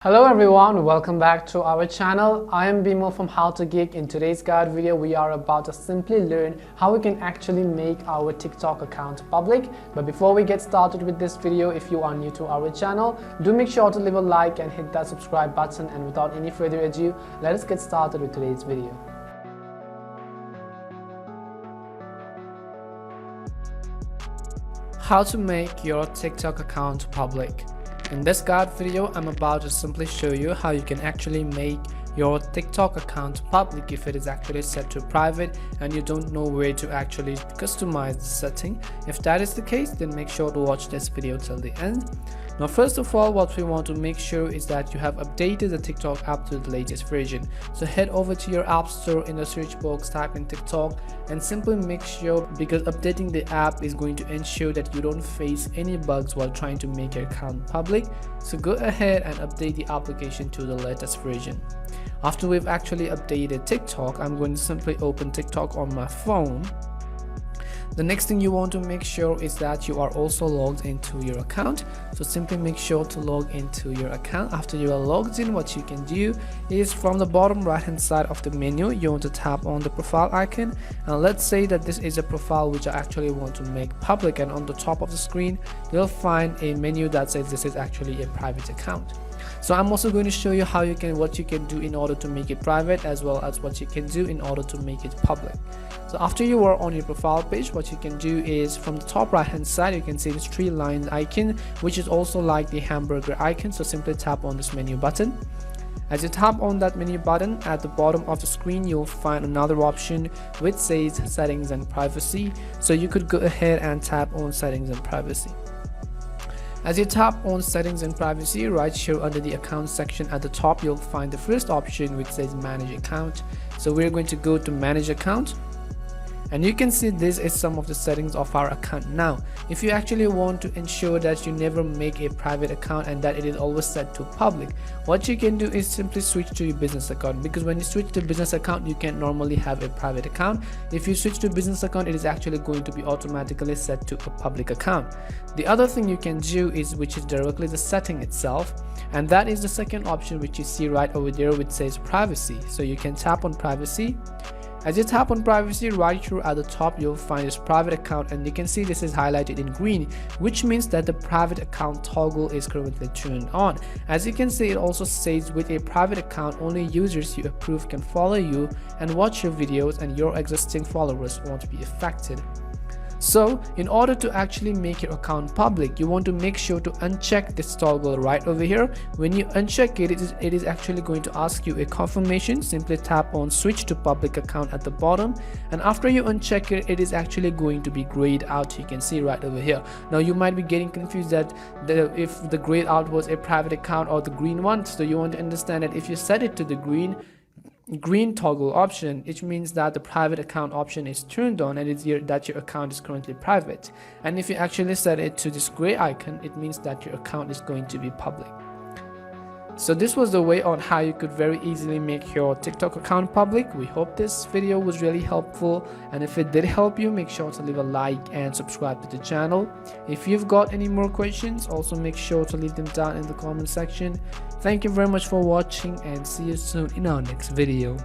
Hello everyone, welcome back to our channel. I am Bimo from How to Geek. In today's guide video, we are about to simply learn how we can actually make our TikTok account public. But before we get started with this video, if you are new to our channel, do make sure to leave a like and hit that subscribe button. And without any further ado, let us get started with today's video. How to make your TikTok account public. In this guide video, I'm about to simply show you how you can actually make your TikTok account public if it is actually set to private and you don't know where to actually customize the setting. If that is the case, then make sure to watch this video till the end. Now, first of all, what we want to make sure is that you have updated the TikTok app to the latest version. So head over to your app store, in the search box type in TikTok and simply make sure, because updating the app is going to ensure that you don't face any bugs while trying to make your account public. So go ahead and update the application to the latest version. After we've actually updated TikTok, I'm going to simply open TikTok on my phone. The next thing you want to make sure is that you are also logged into your account. So simply make sure to log into your account. After you are logged in, what you can do is from the bottom right hand side of the menu, you want to tap on the profile icon, and let's say that this is a profile which I actually want to make public, and on the top of the screen you'll find a menu that says this is actually a private account. So I'm also going to show you what you can do in order to make it private, as well as what you can do in order to make it public. So after you are on your profile page, what you can do is from the top right hand side, you can see this 3 line icon, which is also like the hamburger icon. So simply tap on this menu button. As you tap on that menu button, at the bottom of the screen you'll find another option which says settings and privacy. So you could go ahead and tap on settings and privacy. As you tap on settings and privacy, right here under the account section at the top, you'll find the first option which says manage account. So we're going to go to manage account. And you can see this is some of the settings of our account. Now, if you actually want to ensure that you never make a private account and that it is always set to public, what you can do is simply switch to your business account, because when you switch to business account, you can normally have a private account. If you switch to business account, it is actually going to be automatically set to a public account. The other thing you can do is, which is directly the setting itself, and that is the second option which you see right over there which says privacy. So you can tap on privacy. As you tap on privacy, right here at the top you'll find this private account, and you can see this is highlighted in green, which means that the private account toggle is currently turned on. As you can see, it also says with a private account, only users you approve can follow you and watch your videos, and your existing followers won't be affected. So in order to actually make your account public, you want to make sure to uncheck this toggle right over here. When you uncheck it, it is actually going to ask you a confirmation. Simply tap on switch to public account at the bottom, and after you uncheck it, it is actually going to be grayed out. You can see right over here. Now you might be getting confused that if the grayed out was a private account or the green one. So you want to understand that if you set it to the green toggle option, it means that the private account option is turned on, and it's that your account is currently private. And if you actually set it to this gray icon, it means that your account is going to be public. So this was the way on how you could very easily make your TikTok account public. We hope this video was really helpful, and if it did help you, make sure to leave a like and subscribe to the channel. If you've got any more questions, also make sure to leave them down in the comment section. Thank you very much for watching, and see you soon in our next video.